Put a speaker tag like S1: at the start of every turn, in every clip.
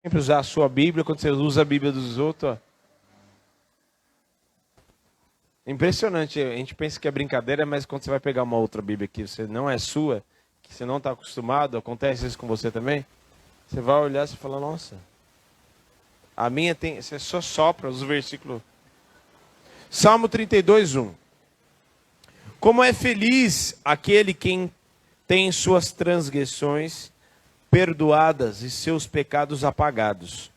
S1: sempre usar a sua Bíblia, quando você usa a Bíblia dos outros, ó. Impressionante, a gente pensa que é brincadeira, mas quando você vai pegar uma outra Bíblia que você não é sua, que você não está acostumado, acontece isso com você também, você vai olhar e fala, nossa, a minha tem, você só sopra os versículos. Salmo 32, 1. Como é feliz aquele quem tem suas transgressões perdoadas e seus pecados apagados.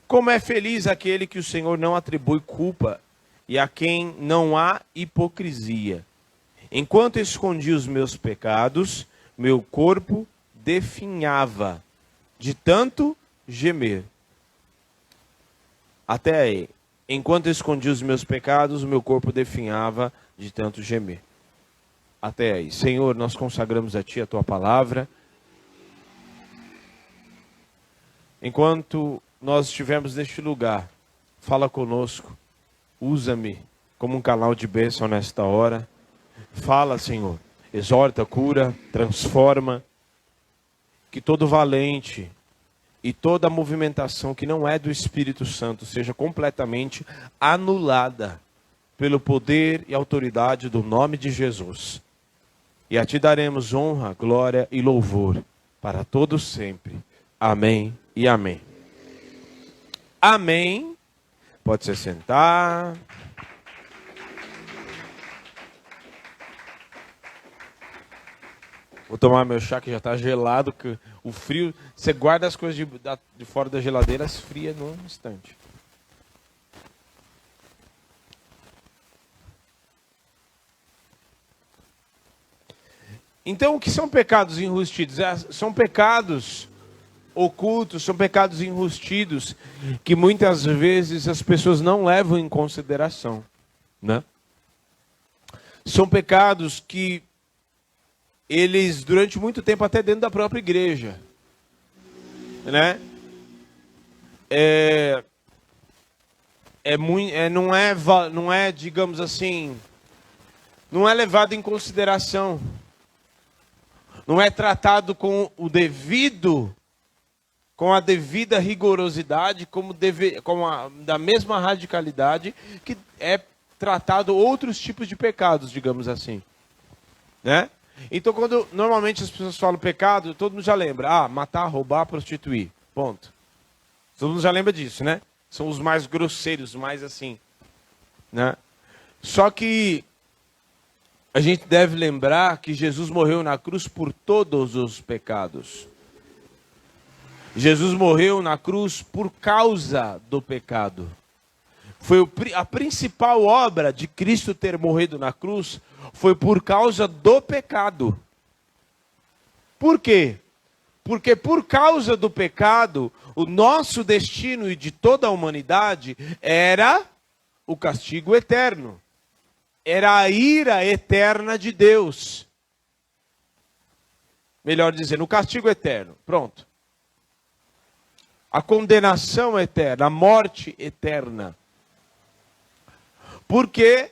S1: Como é feliz aquele que o Senhor não atribui culpa e a quem não há hipocrisia. Enquanto escondi os meus pecados, meu corpo definhava de tanto gemer. Até aí. Enquanto escondi os meus pecados, meu corpo definhava de tanto gemer. Até aí. Senhor, nós consagramos a Ti a Tua palavra. Enquanto nós estivermos neste lugar, fala conosco. Usa-me como um canal de bênção nesta hora. Fala, Senhor. Exorta, cura, transforma. Que todo valente e toda movimentação que não é do Espírito Santo seja completamente anulada pelo poder e autoridade do nome de Jesus. E a Ti daremos honra, glória e louvor para todos sempre. Amém e amém. Amém. Pode se sentar. Vou tomar meu chá que já está gelado. Que o frio, você guarda as coisas de fora da geladeira, esfria num instante. Então, o que são pecados enrustidos? São pecados ocultos, são pecados enrustidos que muitas vezes as pessoas não levam em consideração, né? São pecados que eles, durante muito tempo, até dentro da própria igreja, né? Não é, digamos assim, não é levado em consideração. Não é tratado com a devida rigorosidade, da mesma radicalidade que é tratado outros tipos de pecados, digamos assim, né? Então, quando normalmente as pessoas falam pecado, todo mundo já lembra, matar, roubar, prostituir, ponto. Todo mundo já lembra disso, né? São os mais grosseiros, mais assim, né? Só que a gente deve lembrar que Jesus morreu na cruz por todos os pecados. Jesus morreu na cruz por causa do pecado. Foi a principal obra de Cristo ter morrido na cruz foi por causa do pecado. Por quê? Porque por causa do pecado, o nosso destino e de toda a humanidade era o castigo eterno. Era a ira eterna de Deus. Melhor dizendo, o castigo eterno. Pronto. A condenação eterna, a morte eterna. Porque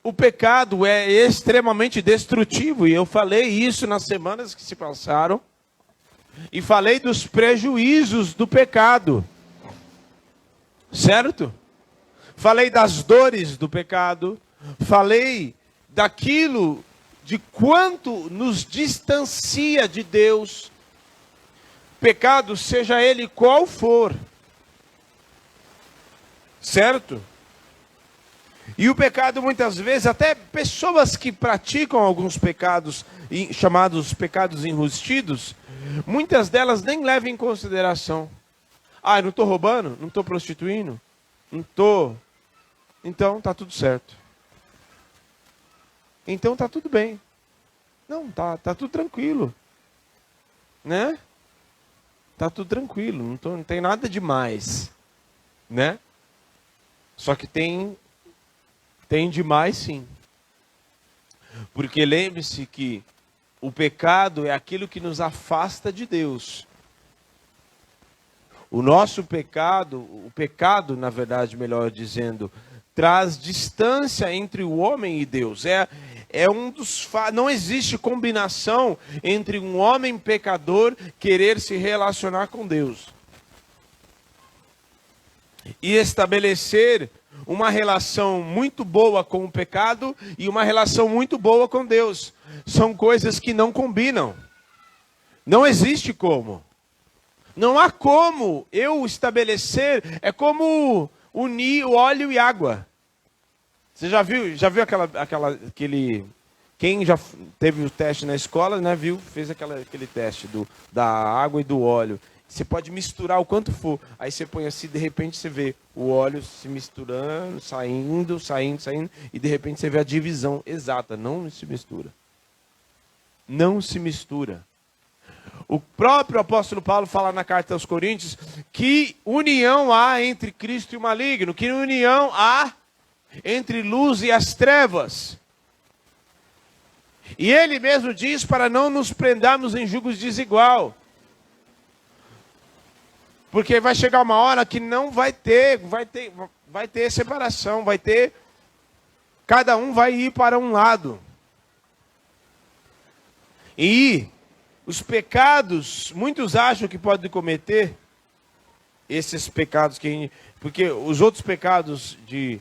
S1: o pecado é extremamente destrutivo. E eu falei isso nas semanas que se passaram. E falei dos prejuízos do pecado. Certo? Falei das dores do pecado. Falei daquilo, de quanto nos distancia de Deus. Pecado, seja ele qual for. Certo? E o pecado, muitas vezes, até pessoas que praticam alguns pecados, chamados pecados enrustidos, muitas delas nem levam em consideração. Eu não estou roubando? Não estou prostituindo? Não estou. Então, está tudo certo. Então, está tudo bem. Não, tá tudo tranquilo. Né? Tá tudo tranquilo, não tem nada demais, né? Só que tem demais sim. Porque lembre-se que o pecado é aquilo que nos afasta de Deus. O nosso pecado, o pecado, na verdade, melhor dizendo, traz distância entre o homem e Deus. Não existe combinação entre um homem pecador querer se relacionar com Deus. e estabelecer uma relação muito boa com o pecado e uma relação muito boa com Deus. São coisas que não combinam. Não existe como. Não há como eu estabelecer, é como unir o óleo e água. Você já viu aquele... Quem já teve o teste na escola, né, fez aquele teste da água e do óleo. Você pode misturar o quanto for. Aí você põe assim, de repente você vê o óleo se misturando, saindo. E de repente você vê a divisão exata. Não se mistura. Não se mistura. O próprio apóstolo Paulo fala na carta aos Coríntios que união há entre Cristo e o maligno. Que união há entre luz e as trevas. E ele mesmo diz para não nos prendarmos em julgos desigual. Porque vai chegar uma hora que não vai ter separação, cada um vai ir para um lado. E os pecados, muitos acham que podem cometer esses pecados porque os outros pecados de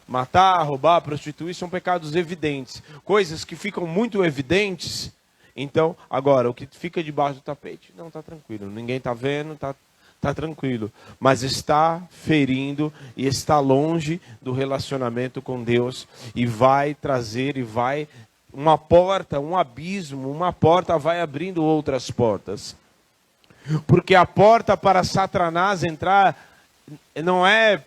S1: matar, roubar, prostituir são pecados evidentes, coisas que ficam muito evidentes. Então, agora o que fica debaixo do tapete, não, está tranquilo, ninguém está vendo, está tranquilo, mas está ferindo e está longe do relacionamento com Deus e vai trazer uma porta, um abismo, uma porta vai abrindo outras portas. Porque a porta para Satanás entrar não é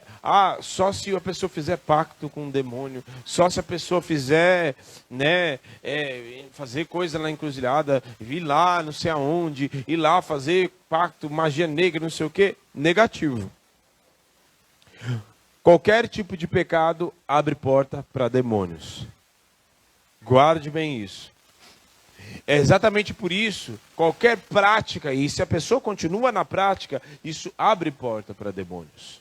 S1: só se a pessoa fizer pacto com o demônio, só se a pessoa fizer, fazer coisa na encruzilhada, ir lá não sei aonde, ir lá fazer pacto, magia negra, não sei o que. Negativo. Qualquer tipo de pecado abre porta para demônios. Guarde bem isso. É exatamente por isso, qualquer prática, e se a pessoa continua na prática, isso abre porta para demônios.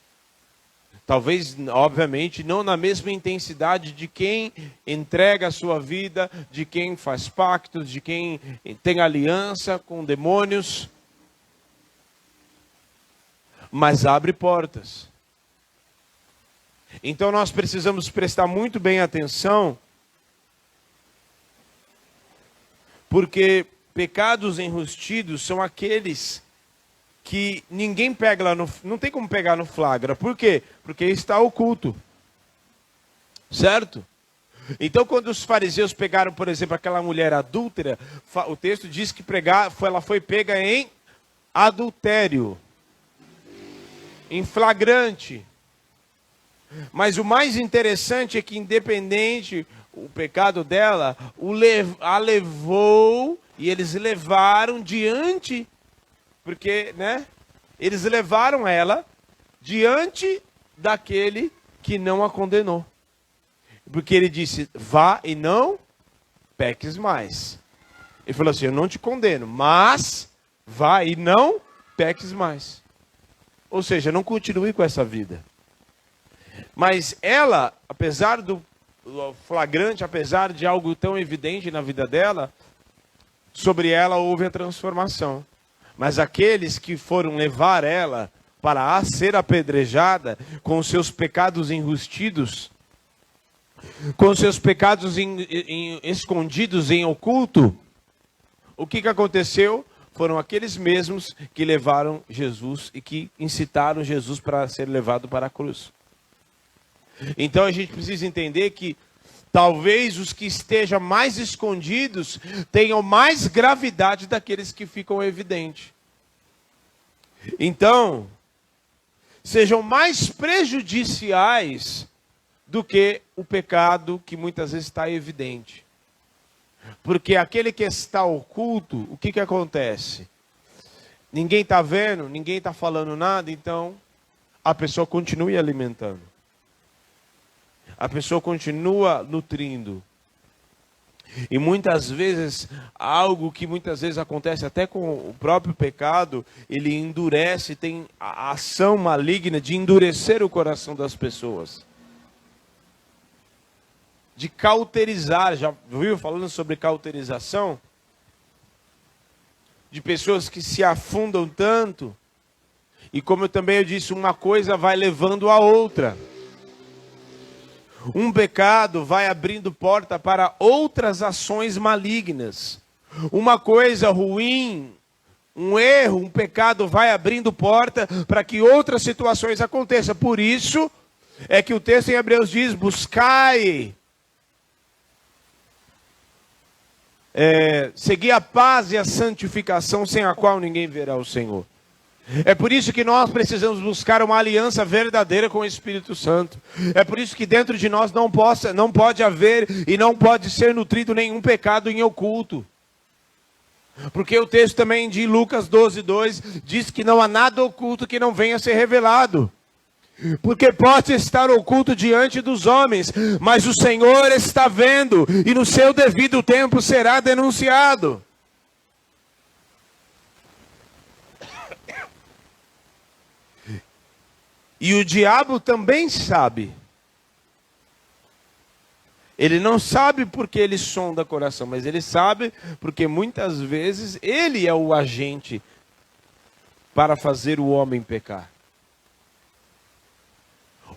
S1: Talvez, obviamente, não na mesma intensidade de quem entrega a sua vida, de quem faz pactos, de quem tem aliança com demônios. Mas abre portas. Então nós precisamos prestar muito bem atenção, porque pecados enrustidos são aqueles que ninguém pega lá não tem como pegar no flagra. Por quê? Porque está oculto. Certo? Então, quando os fariseus pegaram, por exemplo, aquela mulher adúltera, o texto diz que ela foi pega em adultério, em flagrante. Mas o mais interessante é que, independente o pecado dela, a levou, e eles levaram diante, porque, eles levaram ela diante daquele que não a condenou. Porque ele disse, vá e não peques mais. Ele falou assim, eu não te condeno, mas vá e não peques mais. Ou seja, não continue com essa vida. Mas ela, apesar do flagrante, apesar de algo tão evidente na vida dela, sobre ela houve a transformação. Mas aqueles que foram levar ela para ser apedrejada, com os seus pecados enrustidos, com os seus pecados escondidos em oculto, o que aconteceu? Foram aqueles mesmos que levaram Jesus e que incitaram Jesus para ser levado para a cruz. Então a gente precisa entender que talvez os que estejam mais escondidos tenham mais gravidade daqueles que ficam evidentes. Então, sejam mais prejudiciais do que o pecado que muitas vezes está evidente. Porque aquele que está oculto, o que acontece? Ninguém está vendo, ninguém está falando nada, então a pessoa continua alimentando. A pessoa continua nutrindo. E muitas vezes, algo que muitas vezes acontece até com o próprio pecado, ele endurece, tem a ação maligna de endurecer o coração das pessoas. De cauterizar, já viu falando sobre cauterização? De pessoas que se afundam tanto E como eu também disse, uma coisa vai levando a outra. Um pecado vai abrindo porta para outras ações malignas. Uma coisa ruim, um erro, um pecado vai abrindo porta para que outras situações aconteçam. Por isso é que o texto em Hebreus diz: buscai, seguir a paz e a santificação, sem a qual ninguém verá o Senhor. É por isso que nós precisamos buscar uma aliança verdadeira com o Espírito Santo. É por isso que dentro de nós não pode haver e não pode ser nutrido nenhum pecado em oculto. Porque o texto também de Lucas 12:2 diz que não há nada oculto que não venha a ser revelado. Porque pode estar oculto diante dos homens, mas o Senhor está vendo e no seu devido tempo será denunciado. E o diabo também sabe. Ele não sabe porque ele sonda o coração, mas ele sabe porque muitas vezes ele é o agente para fazer o homem pecar.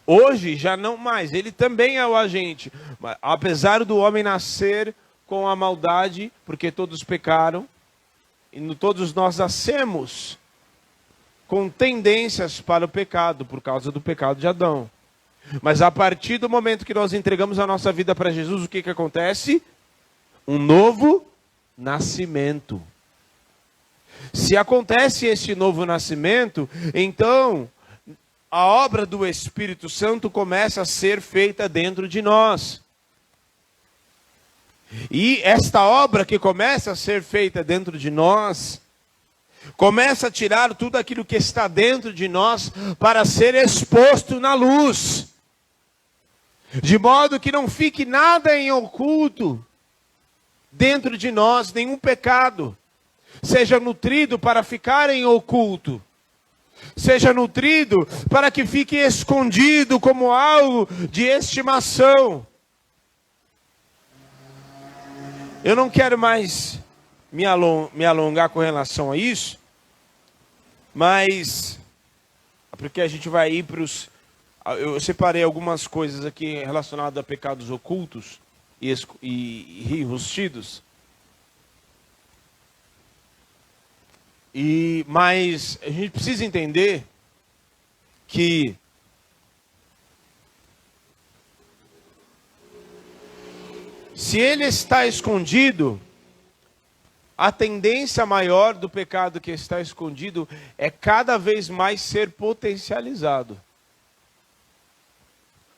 S1: Hoje já não mais, ele também é o agente. Apesar do homem nascer com a maldade, porque todos pecaram, e todos nós nascemos com tendências para o pecado, por causa do pecado de Adão. Mas a partir do momento que nós entregamos a nossa vida para Jesus, o que acontece? Um novo nascimento. Se acontece esse novo nascimento, então a obra do Espírito Santo começa a ser feita dentro de nós. E esta obra que começa a ser feita dentro de nós, começa a tirar tudo aquilo que está dentro de nós para ser exposto na luz. De modo que não fique nada em oculto dentro de nós, nenhum pecado. Seja nutrido para ficar em oculto. Seja nutrido para que fique escondido como algo de estimação. Eu não quero mais me alongar com relação a isso, mas porque a gente vai ir para os... Eu separei algumas coisas aqui relacionadas a pecados ocultos e enrustidos. Mas a gente precisa entender que se ele está escondido, a tendência maior do pecado que está escondido é cada vez mais ser potencializado.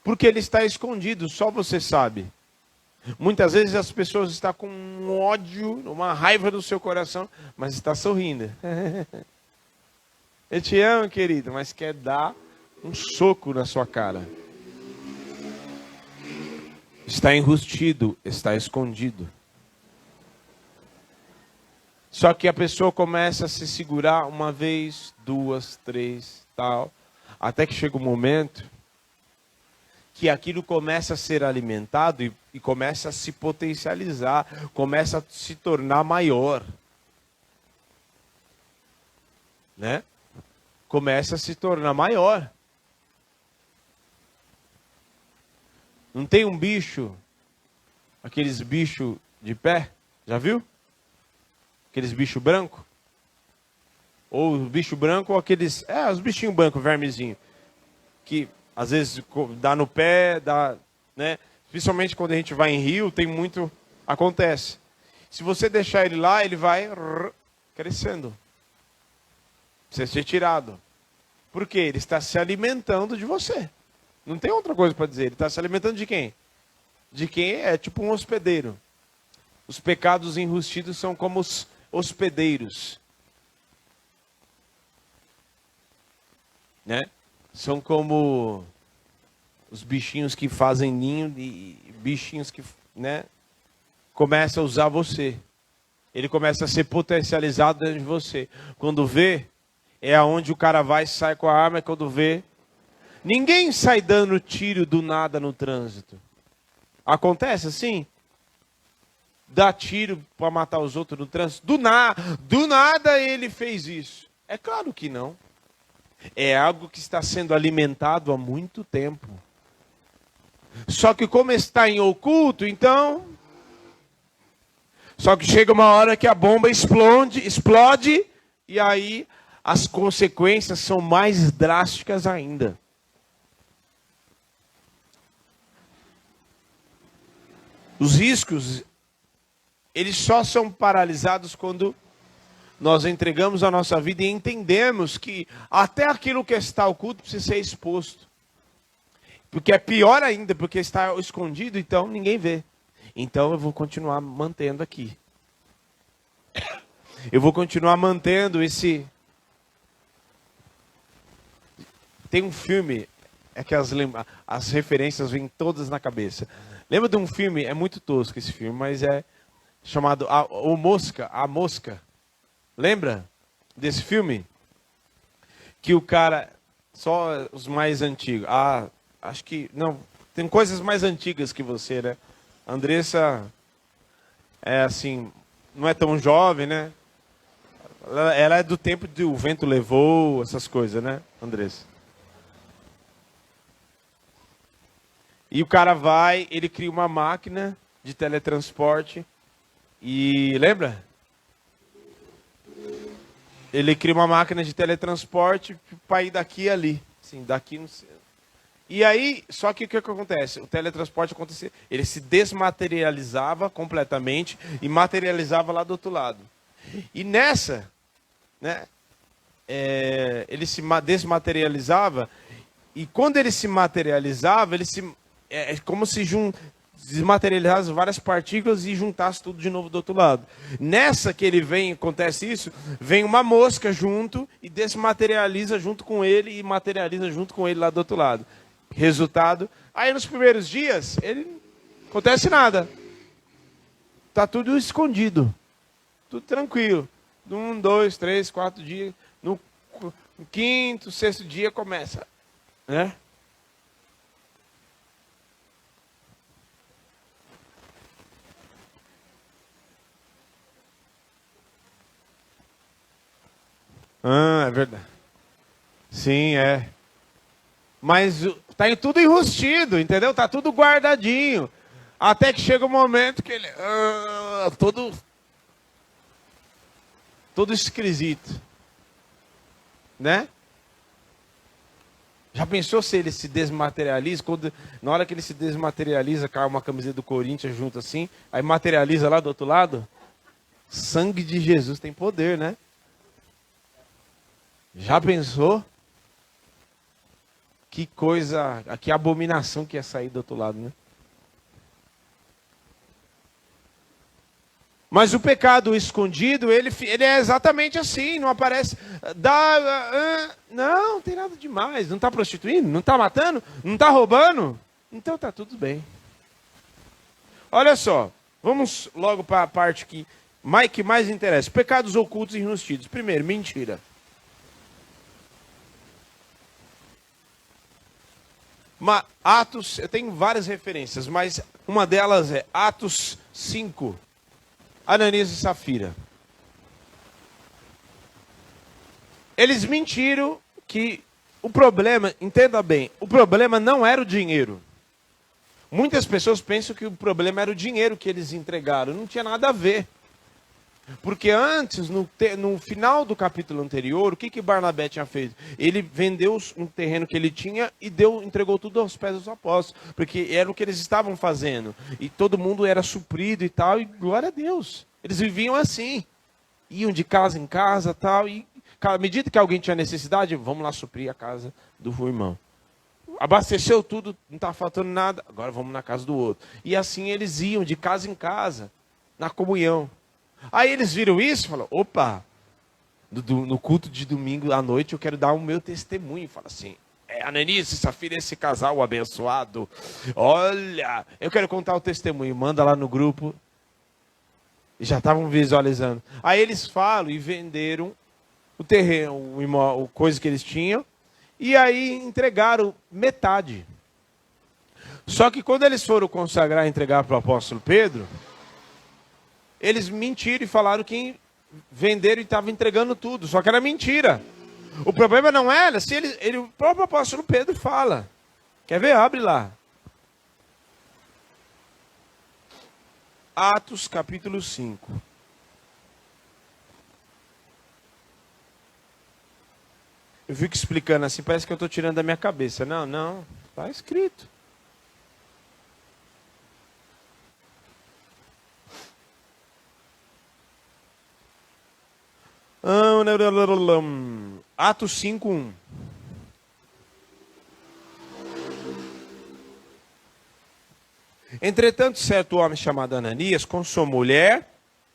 S1: Porque ele está escondido, só você sabe. Muitas vezes as pessoas estão com um ódio, uma raiva no seu coração, mas está sorrindo. Eu te amo, querido, mas quer dar um soco na sua cara. Está enrustido, está escondido. Só que a pessoa começa a se segurar uma vez, duas, três, tal, até que chega um momento que aquilo começa a ser alimentado e começa a se potencializar, começa a se tornar maior. Né? Começa a se tornar maior. Não tem um bicho, aqueles bichos de pé, já viu? Aqueles bichos brancos? Ou o bicho branco ou aqueles... os bichinhos brancos, vermezinho. Que às vezes dá no pé, dá... né? Principalmente quando a gente vai em rio, tem muito... Acontece. Se você deixar ele lá, ele vai crescendo. Precisa ser tirado. Por quê? Ele está se alimentando de você. Não tem outra coisa para dizer. Ele está se alimentando de quem? De quem é tipo um hospedeiro. Os pecados enrustidos são como os hospedeiros. Né? São como os bichinhos que fazem ninho e bichinhos que, né, começam a usar você. Ele começa a ser potencializado dentro de você. Quando vê, é aonde o cara vai e sai com a arma, e quando vê... Ninguém sai dando tiro do nada no trânsito. Acontece assim? Dá tiro para matar os outros no trânsito? Do nada ele fez isso. É claro que não. É algo que está sendo alimentado há muito tempo. Só que como está em oculto, então... Só que chega uma hora que a bomba explode, e aí as consequências são mais drásticas ainda. Os riscos, eles só são paralisados quando nós entregamos a nossa vida e entendemos que até aquilo que está oculto precisa ser exposto. Porque é pior ainda, porque está escondido, então ninguém vê. Então eu vou continuar mantendo aqui. Eu vou continuar mantendo esse... Tem um filme, é que as referências vêm todas na cabeça. Lembra de um filme, é muito tosco esse filme, mas é chamado A Mosca. Lembra desse filme? Que o cara, só os mais antigos. Acho que, não, tem coisas mais antigas que você, né? Andressa é assim, não é tão jovem, né? Ela é do tempo de O Vento Levou, essas coisas, né, Andressa? E o cara vai, ele cria uma máquina de teletransporte e, lembra? Ele cria uma máquina de teletransporte para ir daqui e ali. Assim, daqui não sei. E aí, só que o que acontece? O teletransporte acontecia, ele se desmaterializava completamente e materializava lá do outro lado. E nessa, né, ele se desmaterializava, e quando ele se materializava, é como se desmaterializasse várias partículas e juntasse tudo de novo do outro lado. Nessa que ele vem, acontece isso, vem uma mosca junto e desmaterializa junto com ele e materializa junto com ele lá do outro lado. Resultado, aí nos primeiros dias, ele não acontece nada. Tá tudo escondido. Tudo tranquilo. 1, 2, 3, 4 dias. No quinto, sexto dia começa. Né? É verdade. Sim, é. Mas tá tudo enrustido, entendeu? Tá tudo guardadinho. Até que chega um momento que ele... todo esquisito. Né? Já pensou se ele se desmaterializa? Na hora que ele se desmaterializa, cai uma camiseta do Corinthians junto assim, aí materializa lá do outro lado? Sangue de Jesus tem poder, né? Já pensou? Que coisa, que abominação que ia sair do outro lado, né? Mas o pecado escondido, ele é exatamente assim, não aparece. Não tem nada demais. Não está prostituindo, não está matando, não está roubando. Então está tudo bem. Olha só, vamos logo para a parte que mais interessa. Pecados ocultos e enrustidos. Primeiro, mentira. Atos, eu tenho várias referências, mas uma delas é Atos 5. Ananias e Safira. Eles mentiram que o problema, entenda bem, o problema não era o dinheiro. Muitas pessoas pensam que o problema era o dinheiro que eles entregaram. Não tinha nada a ver. Porque antes, no final do capítulo anterior, o que Barnabé tinha feito? Ele vendeu um terreno que ele tinha e entregou tudo aos pés dos apóstolos. Porque era o que eles estavam fazendo. E todo mundo era suprido e tal, e glória a Deus. Eles viviam assim. Iam de casa em casa tal, e à medida que alguém tinha necessidade, vamos lá suprir a casa do irmão. Abasteceu tudo, não está faltando nada, agora vamos na casa do outro. E assim eles iam de casa em casa, na comunhão. Aí eles viram isso e falaram, opa, no culto de domingo à noite eu quero dar o meu testemunho. Fala assim, Ananias e Safira, esse casal abençoado, olha, eu quero contar o testemunho, manda lá no grupo. E já estavam visualizando. Aí eles falam e venderam o terreno, o coisa que eles tinham, e aí entregaram metade. Só que quando eles foram consagrar e entregar para o apóstolo Pedro, eles mentiram e falaram que venderam e estavam entregando tudo. Só que era mentira. O problema não era se o próprio apóstolo Pedro fala. Quer ver? Abre lá. Atos capítulo 5. Eu fico explicando assim, parece que eu estou tirando da minha cabeça. Não, não, está escrito. Atos 5:1. Entretanto, certo homem chamado Ananias, com sua mulher,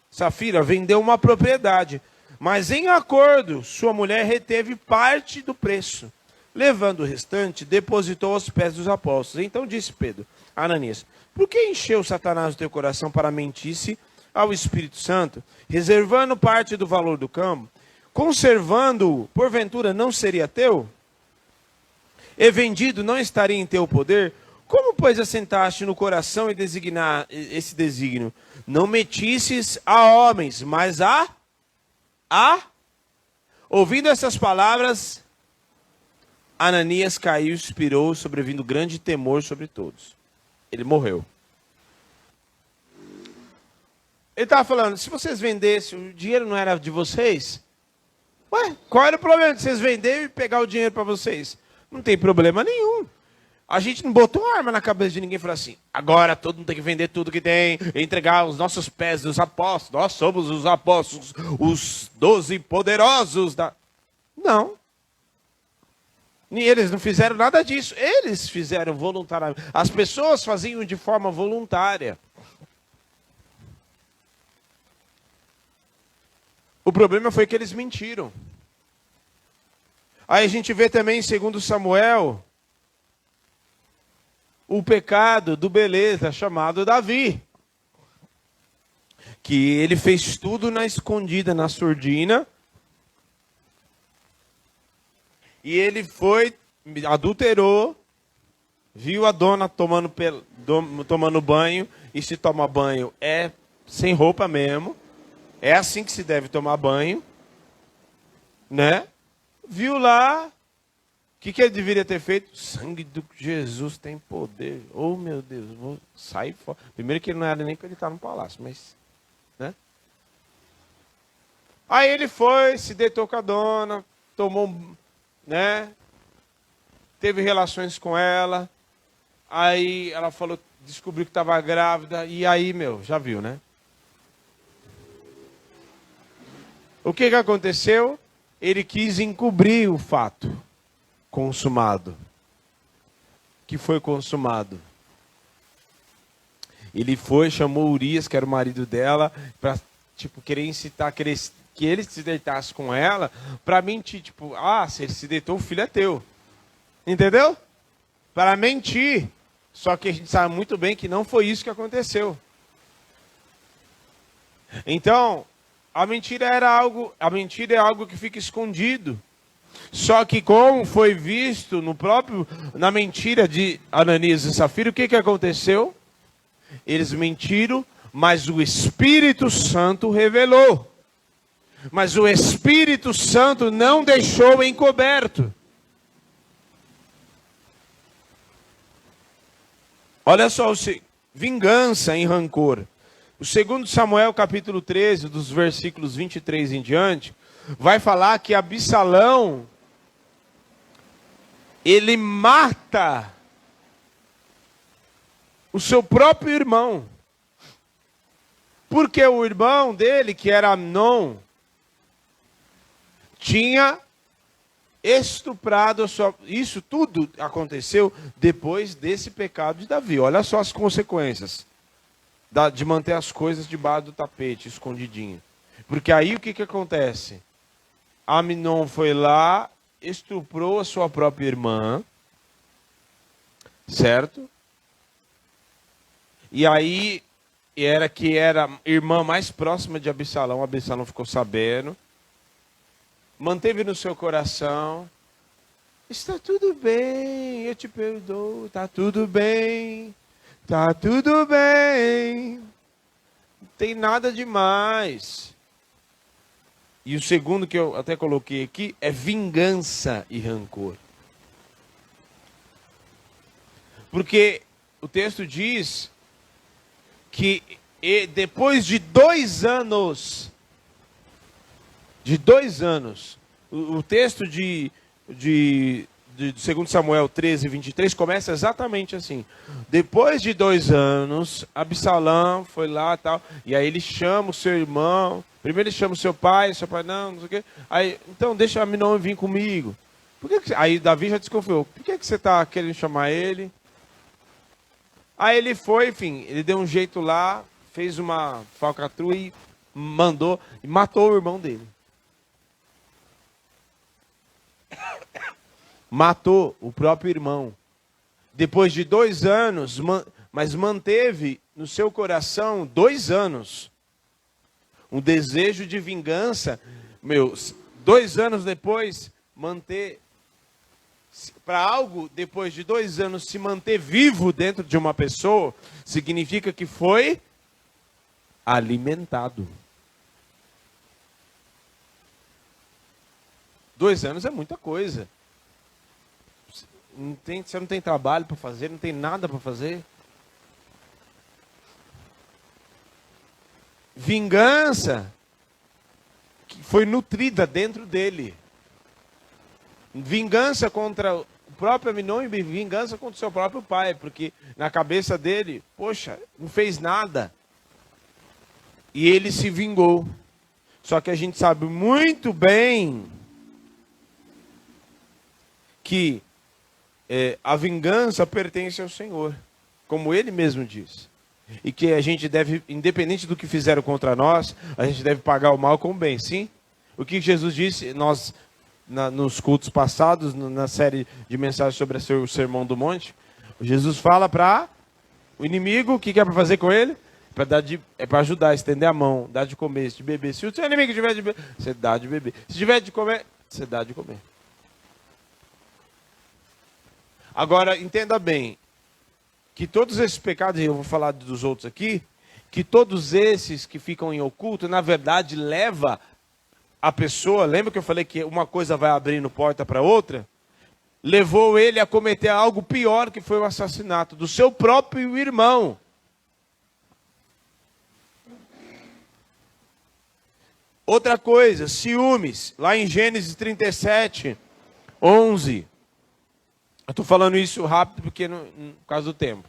S1: Safira, vendeu uma propriedade. Mas em acordo, sua mulher reteve parte do preço. Levando o restante, depositou aos pés dos apóstolos. Então disse Pedro a Ananias: por que encheu Satanás o teu coração para mentir-se ao Espírito Santo, reservando parte do valor do campo? Conservando-o, porventura, não seria teu? E vendido, não estaria em teu poder? Como, pois, assentaste no coração e designar esse desígnio? Não metisses a homens, mas Ouvindo essas palavras, Ananias caiu e expirou, sobrevindo grande temor sobre todos. Ele morreu. Ele estava falando, se vocês vendessem, o dinheiro não era de vocês? Ué, qual era o problema de vocês venderem e pegar o dinheiro para vocês? Não tem problema nenhum. A gente não botou arma na cabeça de ninguém e falou assim, agora todo mundo tem que vender tudo que tem, entregar os nossos pés dos apóstolos, nós somos os apóstolos, os 12 poderosos da... Não. E eles não fizeram nada disso, eles fizeram voluntariamente. As pessoas faziam de forma voluntária. O problema foi que eles mentiram. Aí a gente vê também em 2 Samuel... o pecado do beleza chamado Davi. Que ele fez tudo na escondida, na surdina. E ele foi, adulterou, viu a dona tomando banho. E se toma banho é sem roupa mesmo. É assim que se deve tomar banho. Né? Viu lá... O que ele deveria ter feito? O sangue de Jesus tem poder. Oh, meu Deus, vou sair fora. Primeiro que ele não era nem para ele estar no palácio, mas... né? Aí ele foi, se deitou com a dona, tomou, né? Teve relações com ela. Aí ela falou, descobriu que estava grávida. E aí, já viu, né? O que aconteceu? Ele quis encobrir o fato consumado. Que foi consumado. Ele foi, chamou Urias, que era o marido dela, para querer incitar, que ele se deitasse com ela, para mentir, se ele se deitou, o filho é teu. Entendeu? Para mentir. Só que a gente sabe muito bem que não foi isso que aconteceu. Então, a mentira é algo que fica escondido. Só que como foi visto na mentira de Ananias e Safira, o que aconteceu? Eles mentiram, mas o Espírito Santo revelou. Mas o Espírito Santo não deixou encoberto. Olha só, vingança em rancor. O 2 Samuel capítulo 13, dos versículos 23 em diante, vai falar que Absalão, ele mata o seu próprio irmão. Porque o irmão dele, que era Amnon, tinha estuprado a sua... Isso tudo aconteceu depois desse pecado de Davi. Olha só as consequências de manter as coisas debaixo do tapete, escondidinho. Porque aí o que acontece? Amnon foi lá, estuprou a sua própria irmã, certo? E aí era a irmã mais próxima de Absalão. Absalão ficou sabendo, manteve no seu coração: está tudo bem, eu te perdoo, está tudo bem, está tudo bem, não tem nada demais. E o segundo que eu até coloquei aqui é vingança e rancor. Porque o texto diz que depois de 2 anos, o texto de 2 Samuel 13, 23 começa exatamente assim. Depois de 2 anos, Absalão foi lá e tal, e aí ele chama o seu irmão, primeiro ele chama o seu pai não sei o quê, aí, então deixa Aminon vir comigo. Aí Davi já desconfiou, por que você está querendo chamar ele? Aí ele foi, enfim, ele deu um jeito lá, fez uma falcatrua e mandou, e matou o irmão dele. Matou o próprio irmão. Depois de 2 anos, mas manteve no seu coração 2 anos um desejo de vingança. 2 anos depois, manter para algo, depois de 2 anos, se manter vivo dentro de uma pessoa, significa que foi alimentado. 2 anos é muita coisa. Você não tem trabalho para fazer, não tem nada para fazer. Vingança que foi nutrida dentro dele. Vingança contra o próprio Aminon e vingança contra o seu próprio pai, porque na cabeça dele, poxa, não fez nada. E ele se vingou. Só que a gente sabe muito bem que a vingança pertence ao Senhor, como ele mesmo diz. E que a gente deve, independente do que fizeram contra nós, a gente deve pagar o mal com o bem, sim? O que Jesus disse, nós, nos cultos passados, na série de mensagens sobre o Sermão do Monte, Jesus fala para o inimigo, o que é para fazer com ele? É para ajudar, estender a mão, dar de comer, de beber. Se o seu inimigo tiver de beber, você dá de beber. Se tiver de comer, você dá de comer. Agora, entenda bem, que todos esses pecados, e eu vou falar dos outros aqui, que todos esses que ficam em oculto, na verdade, leva a pessoa, lembra que eu falei que uma coisa vai abrindo porta para outra? Levou ele a cometer algo pior, que foi o assassinato do seu próprio irmão. Outra coisa, ciúmes, lá em Gênesis 37, 11. Eu estou falando isso rápido porque por causa do tempo.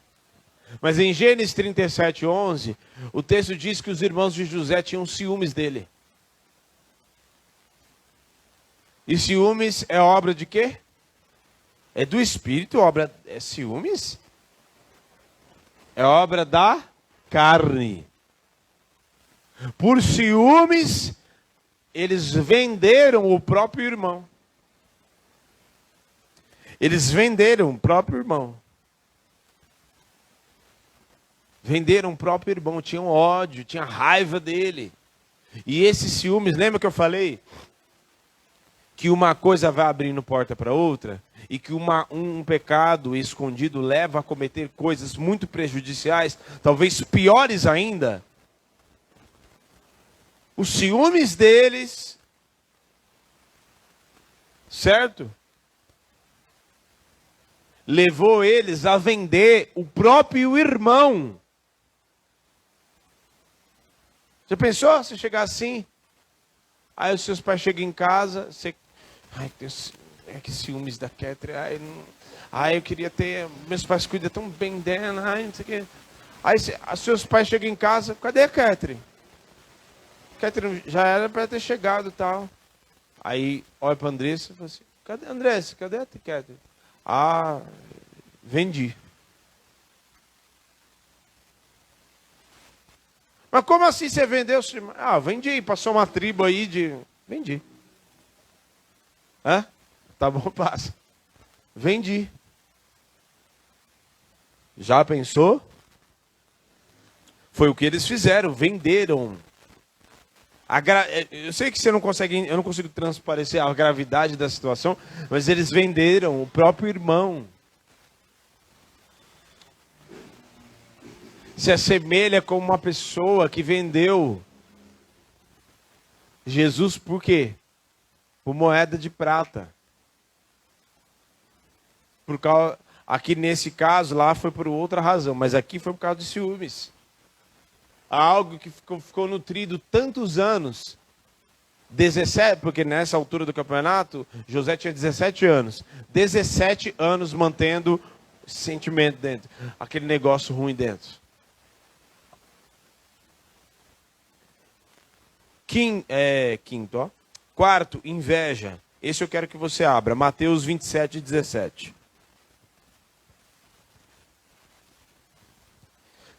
S1: Mas em Gênesis 37, 11, o texto diz que os irmãos de José tinham ciúmes dele. E ciúmes é obra de quê? É do Espírito, é ciúmes? É obra da carne. Por ciúmes, eles venderam o próprio irmão. Eles venderam o próprio irmão. Venderam o próprio irmão, tinham ódio, tinham raiva dele. E esses ciúmes, lembra que eu falei? Que uma coisa vai abrindo porta para outra, e que um pecado escondido leva a cometer coisas muito prejudiciais, talvez piores ainda. Os ciúmes deles, certo? Levou eles a vender o próprio irmão. Você pensou? Você chegar assim, aí os seus pais chegam em casa, você... Ai, que ciúmes da Catherine. Ai, eu queria ter... Meus pais cuidam tão bem dela. Ai, não sei o quê. Aí os seus pais chegam em casa, cadê a Catherine? Catherine já era para ter chegado e tal. Aí olha para a Andressa e fala assim, cadê a Andressa? Cadê a Catherine? Ah, vendi. Mas como assim você vendeu? Ah, vendi. Passou uma tribo aí de... Vendi. Hã? Tá bom, passa. Vendi. Já pensou? Foi o que eles fizeram. Venderam. Eu sei que você não consegue... Eu não consigo transparecer a gravidade da situação. Mas eles venderam o próprio irmão. Se assemelha como uma pessoa que vendeu Jesus por quê? Por moeda de prata. Por causa, aqui nesse caso, lá foi por outra razão, mas aqui foi por causa de ciúmes. Algo que ficou nutrido tantos anos. 17, porque nessa altura do campeonato, José tinha 17 anos. 17 anos mantendo esse sentimento dentro. Aquele negócio ruim dentro. Quinto, ó. Quarto, inveja. Esse eu quero que você abra. Mateus 27, 17.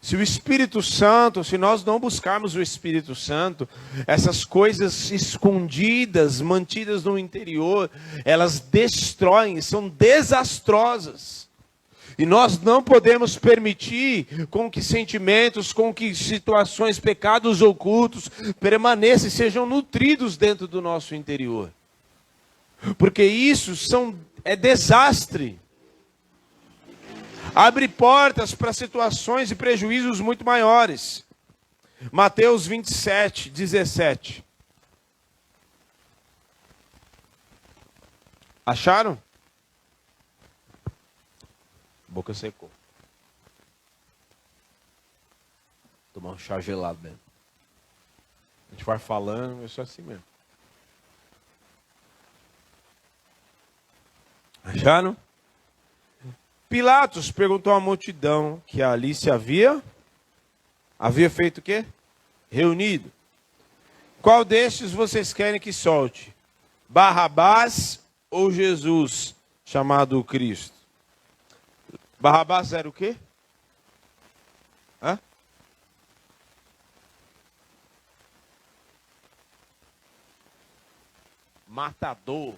S1: Se o Espírito Santo, se nós não buscarmos o Espírito Santo, essas coisas escondidas, mantidas no interior, elas destroem, são desastrosas. E nós não podemos permitir com que sentimentos, com que situações, pecados ocultos permaneçam e sejam nutridos dentro do nosso interior. Porque isso é desastre. Abre portas para situações e prejuízos muito maiores. Mateus 27, 17. Acharam? Boca secou. Tomar um chá gelado mesmo. A gente vai falando, eu sou assim mesmo. Acharam? Pilatos perguntou à multidão que ali se havia feito o quê? Reunido. Qual destes vocês querem que solte? Barrabás ou Jesus, chamado o Cristo? Barrabás era o quê? Hã? Matador.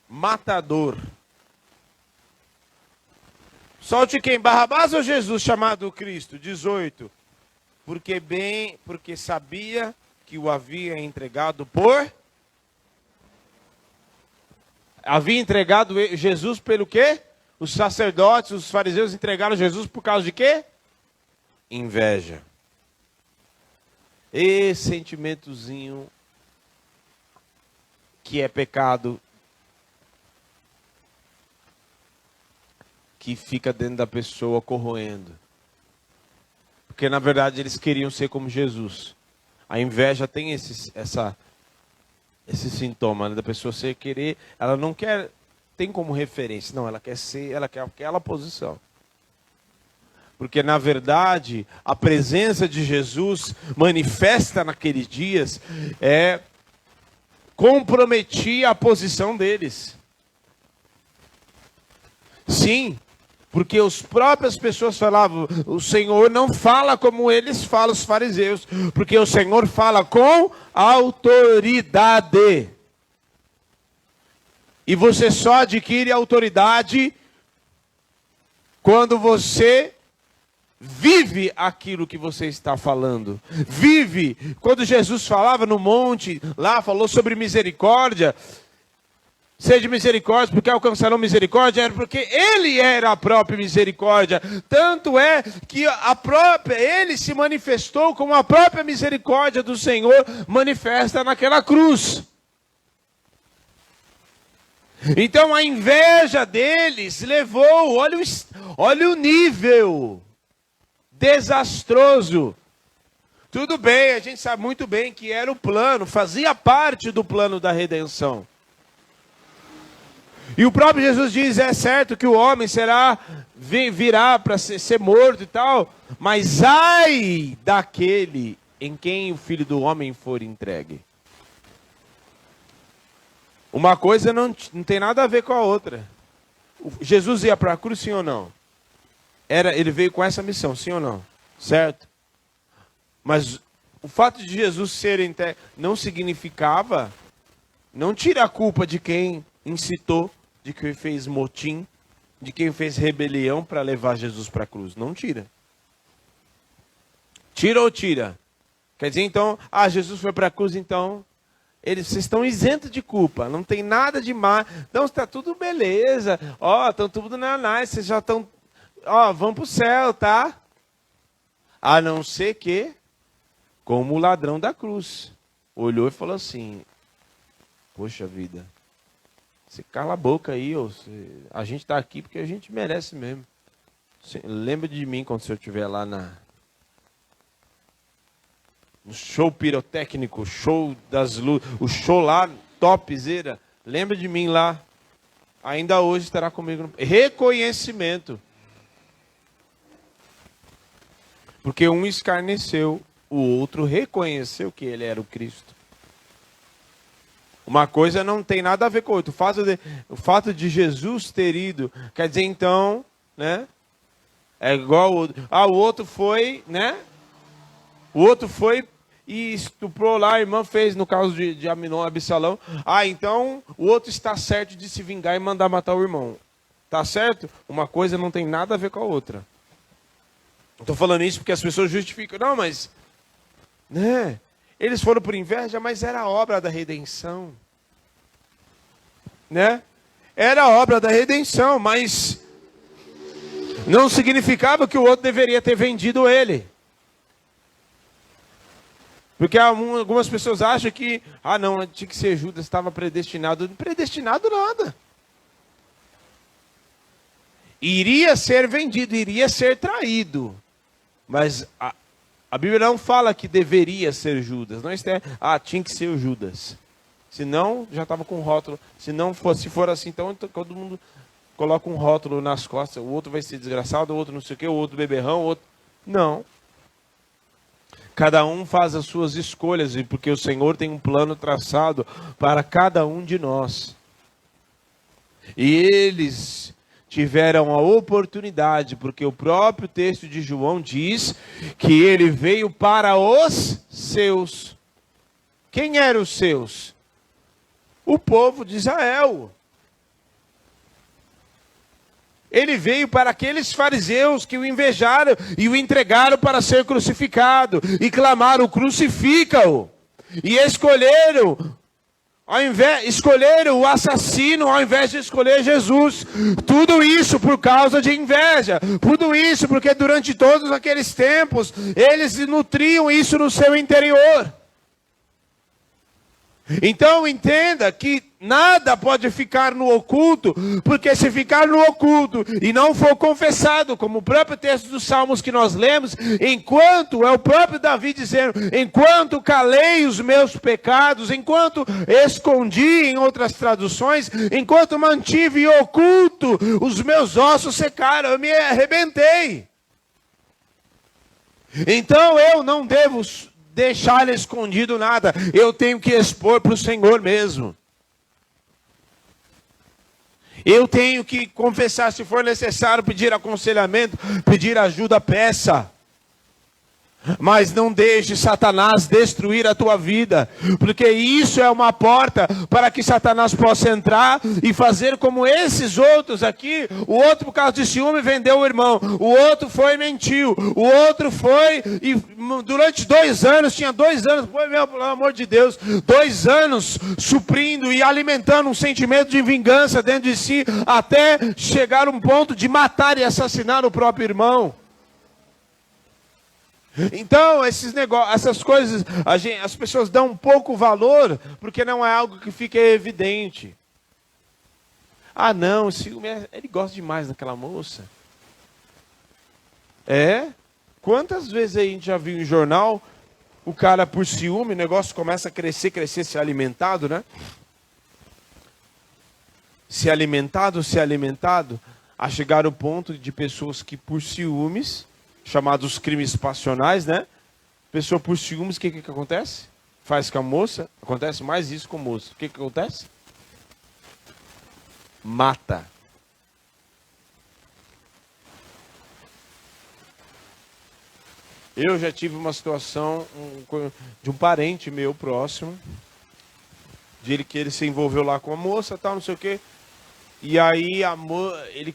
S1: Matador. Solte quem? Barrabás ou Jesus, chamado Cristo? 18. Porque sabia que o havia entregado por... Havia entregado Jesus pelo quê? Os sacerdotes, os fariseus entregaram Jesus por causa de quê? Inveja. E sentimentozinho que é pecado, que fica dentro da pessoa corroendo. Porque na verdade eles queriam ser como Jesus. A inveja tem esse sintoma, né, da pessoa ser querer, ela não quer, tem como referência, não, ela quer ser, ela quer aquela posição. Porque na verdade a presença de Jesus manifesta naqueles dias comprometia a posição deles. Sim. Porque as próprias pessoas falavam, o Senhor não fala como eles falam, os fariseus. Porque o Senhor fala com autoridade. E você só adquire autoridade quando você vive aquilo que você está falando. Vive. Quando Jesus falava no monte, lá falou sobre misericórdia. Sede misericórdia, porque alcançarão misericórdia, era porque ele era a própria misericórdia. Tanto é que ele se manifestou como a própria misericórdia do Senhor manifesta naquela cruz. Então a inveja deles levou, olha o nível desastroso. Tudo bem, a gente sabe muito bem que era o plano, fazia parte do plano da redenção. E o próprio Jesus diz, é certo que o homem virá para ser morto e tal, mas ai daquele em quem o Filho do Homem for entregue. Uma coisa não tem nada a ver com a outra. Jesus ia para a cruz, sim ou não? Ele veio com essa missão, sim ou não? Certo? Mas o fato de Jesus ser entregue não significava, não tira a culpa de quem incitou, de quem fez motim, de quem fez rebelião para levar Jesus para a cruz. Não tira. Tira ou tira? Quer dizer, então, Jesus foi para a cruz, então, vocês estão isentos de culpa, não tem nada de má. Não, está tudo beleza. Estão tudo na nice, vocês já estão, vão para o céu, tá? A não ser que, como o ladrão da cruz, olhou e falou assim, poxa vida, você cala a boca aí, a gente está aqui porque a gente merece mesmo. Lembra de mim quando eu estiver lá no show pirotécnico, show das luzes, o show lá, topzera. Lembra de mim lá. Ainda hoje estará comigo. Reconhecimento. Porque um escarneceu, o outro reconheceu que ele era o Cristo. Uma coisa não tem nada a ver com a outra. O fato de Jesus ter ido, quer dizer então, né? É igual o outro. Ah, o outro foi, né? O outro foi e estuprou lá, a irmã fez no caso de Aminon, Absalão. Ah, então o outro está certo de se vingar e mandar matar o irmão. Tá certo? Uma coisa não tem nada a ver com a outra. Estou falando isso porque as pessoas justificam. Não, mas... né? Eles foram por inveja, mas era a obra da redenção. Né? Era a obra da redenção, mas... não significava que o outro deveria ter vendido ele. Porque algumas pessoas acham que, não, tinha que ser Judas, estava predestinado. Predestinado nada. Iria ser vendido, iria ser traído. Mas a Bíblia não fala que deveria ser Judas. Não está, tinha que ser o Judas. Senão, já estava com rótulo. Se for assim, então todo mundo coloca um rótulo nas costas. O outro vai ser desgraçado, o outro não sei o quê, o outro beberrão, o outro... Não. Cada um faz as suas escolhas, porque o Senhor tem um plano traçado para cada um de nós. E eles tiveram a oportunidade, porque o próprio texto de João diz que ele veio para os seus. Quem eram os seus? O povo de Israel. Ele veio para aqueles fariseus que o invejaram e o entregaram para ser crucificado. E clamaram, crucifica-o. E escolheram o assassino ao invés de escolher Jesus. Tudo isso por causa de inveja. Tudo isso porque durante todos aqueles tempos, eles nutriam isso no seu interior. Então entenda que nada pode ficar no oculto, porque se ficar no oculto e não for confessado, como o próprio texto dos Salmos que nós lemos, enquanto, é o próprio Davi dizendo, enquanto calei os meus pecados, enquanto escondi, em outras traduções, enquanto mantive oculto, os meus ossos secaram, eu me arrebentei. Então eu não devo deixar ele escondido nada. Eu tenho que expor para o Senhor mesmo. Eu tenho que confessar, se for necessário, pedir aconselhamento, pedir ajuda, peça. Mas não deixe Satanás destruir a tua vida, porque isso é uma porta para que Satanás possa entrar e fazer como esses outros aqui. O outro, por causa de ciúme, vendeu o irmão. O outro foi e mentiu. O outro foi e durante 2 anos, tinha 2 anos, pelo amor de Deus, 2 anos suprindo e alimentando um sentimento de vingança dentro de si, até chegar a um ponto de matar e assassinar o próprio irmão. Então, essas coisas, as pessoas dão um pouco valor, porque não é algo que fica evidente. Não, ele gosta demais daquela moça. Quantas vezes aí a gente já viu em jornal, o cara por ciúme, o negócio começa a crescer, ser alimentado, né? Ser alimentado, a chegar ao ponto de pessoas que por ciúmes, chamados crimes passionais, né? Pessoa por ciúmes, o que acontece? Faz com a moça, acontece mais isso com o moço. O que acontece? Mata. Eu já tive uma situação de um parente meu próximo, que ele se envolveu lá com a moça, tal, não sei o quê. E aí ele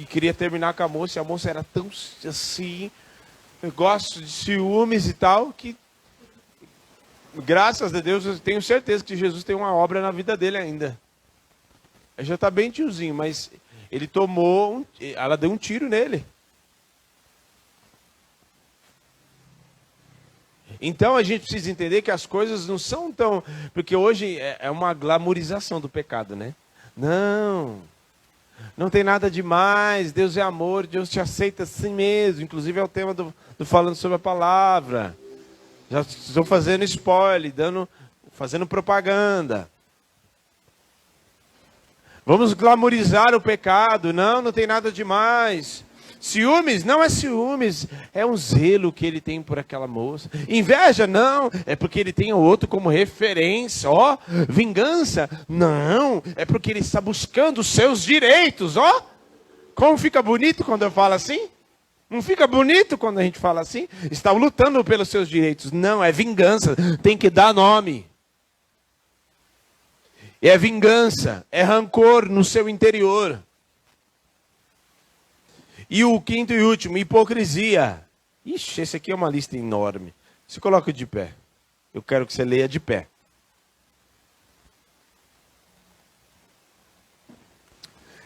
S1: queria terminar com a moça, e a moça era tão assim, negócio de ciúmes e tal, que graças a Deus eu tenho certeza que Jesus tem uma obra na vida dele ainda. Ele já está bem tiozinho, mas ele ela deu um tiro nele. Então a gente precisa entender que as coisas não são tão... Porque hoje é uma glamorização do pecado, né? Não tem nada demais, Deus é amor, Deus te aceita assim mesmo. Inclusive é o tema do falando sobre a palavra. Já estou fazendo spoiler, fazendo propaganda. Vamos glamorizar o pecado. Não tem nada demais. Ciúmes? Não é ciúmes, é um zelo que ele tem por aquela moça. Inveja? Não, é porque ele tem o outro como referência. Ó, vingança? Não, é porque ele está buscando os seus direitos. Ó, como fica bonito quando eu falo assim? Não fica bonito quando a gente fala assim? Está lutando pelos seus direitos. Não, é vingança, tem que dar nome. É vingança, é rancor no seu interior. E o quinto e último, hipocrisia. Ixi, esse aqui é uma lista enorme. Se coloca de pé. Eu quero que você leia de pé.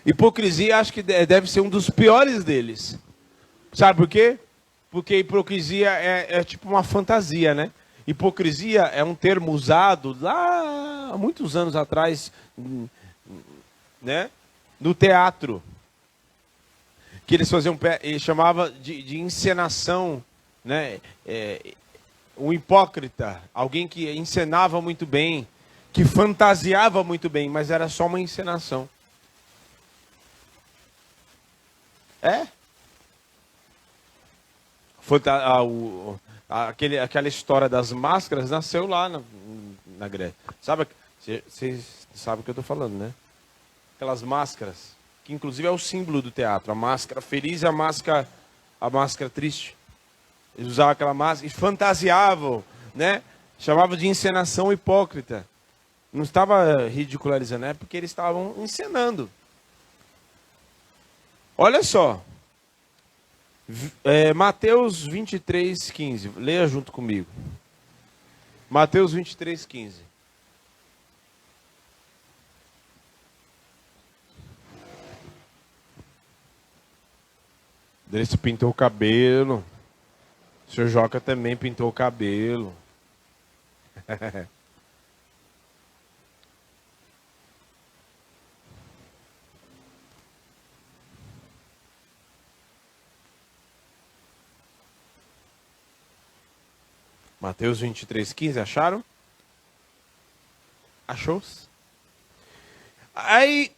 S1: Hipocrisia, acho que deve ser um dos piores deles. Sabe por quê? Porque hipocrisia é tipo uma fantasia, né? Hipocrisia é um termo usado lá há muitos anos atrás, né? No teatro. Que eles faziam, ele chamava de encenação, né? Um hipócrita, alguém que encenava muito bem, que fantasiava muito bem, mas era só uma encenação. Foi aquela história das máscaras nasceu lá na Grécia. Vocês sabem o que eu estou falando, né? Aquelas máscaras. Que inclusive é o símbolo do teatro, a máscara feliz e a máscara triste. Eles usavam aquela máscara e fantasiavam, né? Chamavam de encenação hipócrita. Não estava ridicularizando, é porque eles estavam encenando. Olha só. Mateus 23, 15. Leia junto comigo. Mateus 23, 15. Desse pintou o cabelo. O senhor Joca também pintou o cabelo. Mateus 23, 15, acharam? Achou? Ai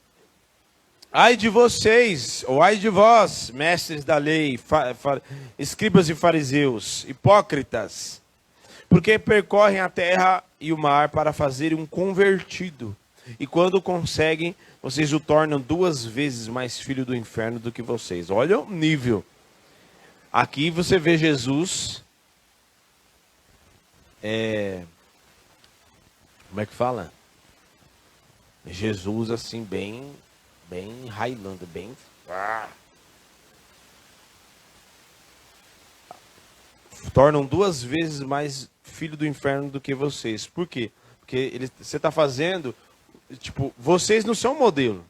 S1: de vocês, ou ai de vós, mestres da lei, escribas e fariseus, hipócritas, porque percorrem a terra e o mar para fazerem um convertido. E quando conseguem, vocês o tornam 2 vezes mais filho do inferno do que vocês. Olha o nível. Aqui você vê Jesus... como é que fala? Jesus assim bem Highlander, bem... Tornam 2 vezes mais filho do inferno do que vocês. Por quê? Porque você está fazendo... Tipo, vocês não são modelo.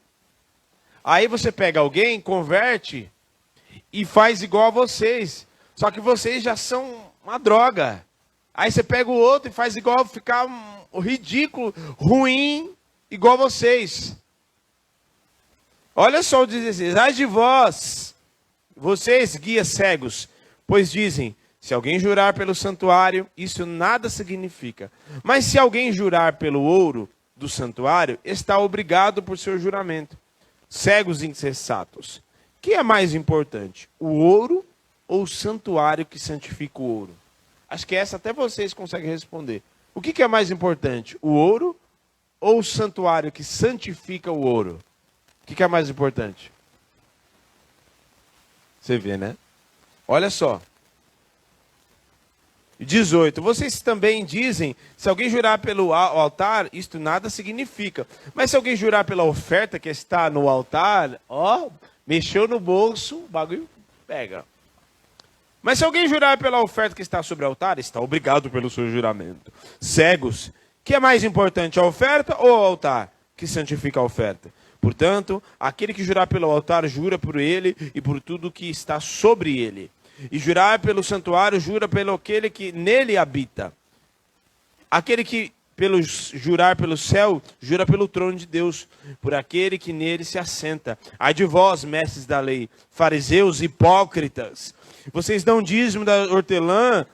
S1: Aí você pega alguém, converte e faz igual a vocês. Só que vocês já são uma droga. Aí você pega o outro e faz igual, ficar ridículo, ruim, igual a vocês. Olha só o 16. Ai de vós, vocês guias cegos, pois dizem, se alguém jurar pelo santuário, isso nada significa. Mas se alguém jurar pelo ouro do santuário, está obrigado por seu juramento. Cegos insensatos. Que é mais importante, o ouro ou o santuário que santifica o ouro? Acho que essa até vocês conseguem responder. O que é mais importante, o ouro ou o santuário que santifica o ouro? O que é mais importante? Você vê, né? Olha só. 18. Vocês também dizem, se alguém jurar pelo altar, isto nada significa. Mas se alguém jurar pela oferta que está no altar, mexeu no bolso, o bagulho pega. Mas se alguém jurar pela oferta que está sobre o altar, está obrigado pelo seu juramento. Cegos, que é mais importante, a oferta ou o altar que santifica a oferta? Portanto, aquele que jurar pelo altar, jura por ele e por tudo que está sobre ele. E jurar pelo santuário, jura pelo aquele que nele habita. Aquele que, pelo jurar pelo céu, jura pelo trono de Deus, por aquele que nele se assenta. Ai de vós, mestres da lei, fariseus hipócritas, vocês dão dízimo da hortelã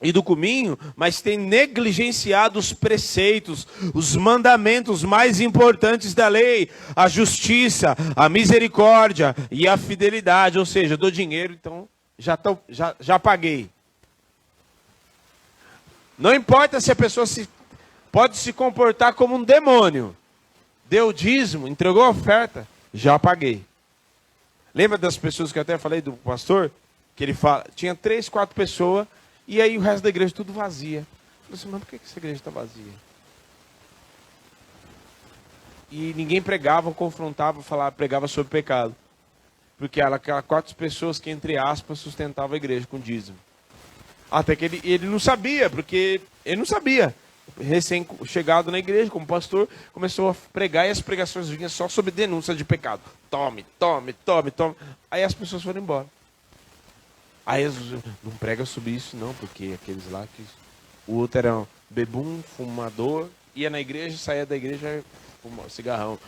S1: e do cominho, mas têm negligenciado os preceitos, os mandamentos mais importantes da lei, a justiça, a misericórdia e a fidelidade. Ou seja, eu dou dinheiro, então já paguei. Não importa se a pessoa pode se comportar como um demônio. Deu dízimo, entregou a oferta, já paguei. Lembra das pessoas que eu até falei do pastor? Que ele fala, tinha 3, 4 pessoas, e aí o resto da igreja tudo vazia. Eu falei assim, mas por que essa igreja está vazia? E ninguém pregava, confrontava, pregava sobre pecado. Porque era aquelas 4 pessoas que, entre aspas, sustentavam a igreja com dízimo. Até que ele não sabia, porque ele não sabia. Recém-chegado na igreja, como pastor, começou a pregar e as pregações vinham só sobre denúncia de pecado. Tome, tome, tome, tome. Aí as pessoas foram embora. Aí não prega sobre isso não, porque aqueles lá que o outro era um bebum, fumador, ia na igreja, saía da igreja, fumava cigarrão,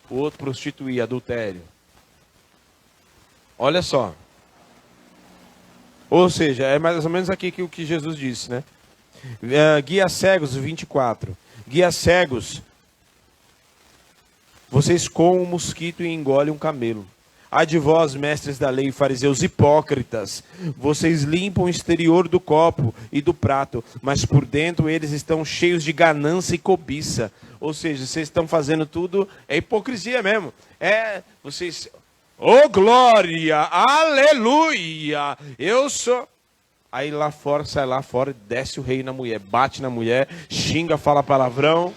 S1: o outro prostituía, adultério. Olha só. Ou seja, é mais ou menos aqui que o que Jesus disse, né? Guia cegos, 24. Guia cegos, vocês comem um mosquito e engolem um camelo. Ai de vós, mestres da lei, fariseus hipócritas, vocês limpam o exterior do copo e do prato, mas por dentro eles estão cheios de ganância e cobiça. Ou seja, vocês estão fazendo tudo, é hipocrisia mesmo. Vocês, oh glória, aleluia, eu sou... Aí lá fora, sai lá fora, desce o rei na mulher, bate na mulher, xinga, fala palavrão,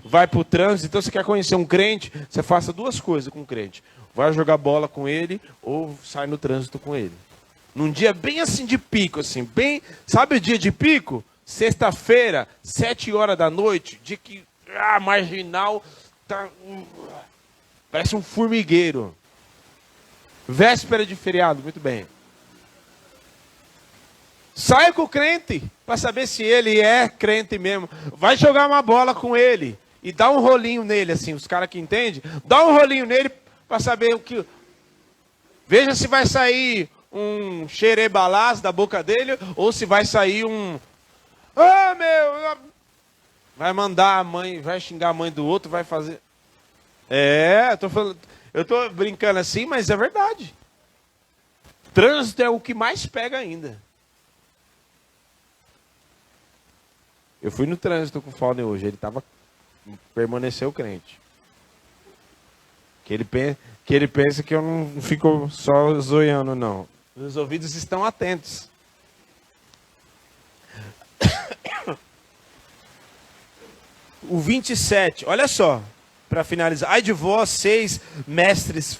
S1: vai pro trânsito. Então você quer conhecer um crente, você faça 2 coisas com o crente. Vai jogar bola com ele ou sai no trânsito com ele. Num dia bem assim de pico, assim, bem... Sabe o dia de pico? Sexta-feira, 7 horas da noite, dia que marginal, tá, parece um formigueiro. Véspera de feriado, muito bem. Sai com o crente, para saber se ele é crente mesmo. Vai jogar uma bola com ele e dá um rolinho nele, assim, os caras que entendem, dá um rolinho nele para saber o que... Veja se vai sair um xerebalás da boca dele ou se vai sair um... Ah, meu... Vai mandar a mãe, vai xingar a mãe do outro, vai fazer... Eu tô brincando assim, mas é verdade. Trânsito é o que mais pega ainda. Eu fui no trânsito com o Faune hoje, permaneceu crente. Que ele pensa que eu não fico só zoiando, não. Os ouvidos estão atentos. O 27, olha só, para finalizar. Ai de vocês, mestres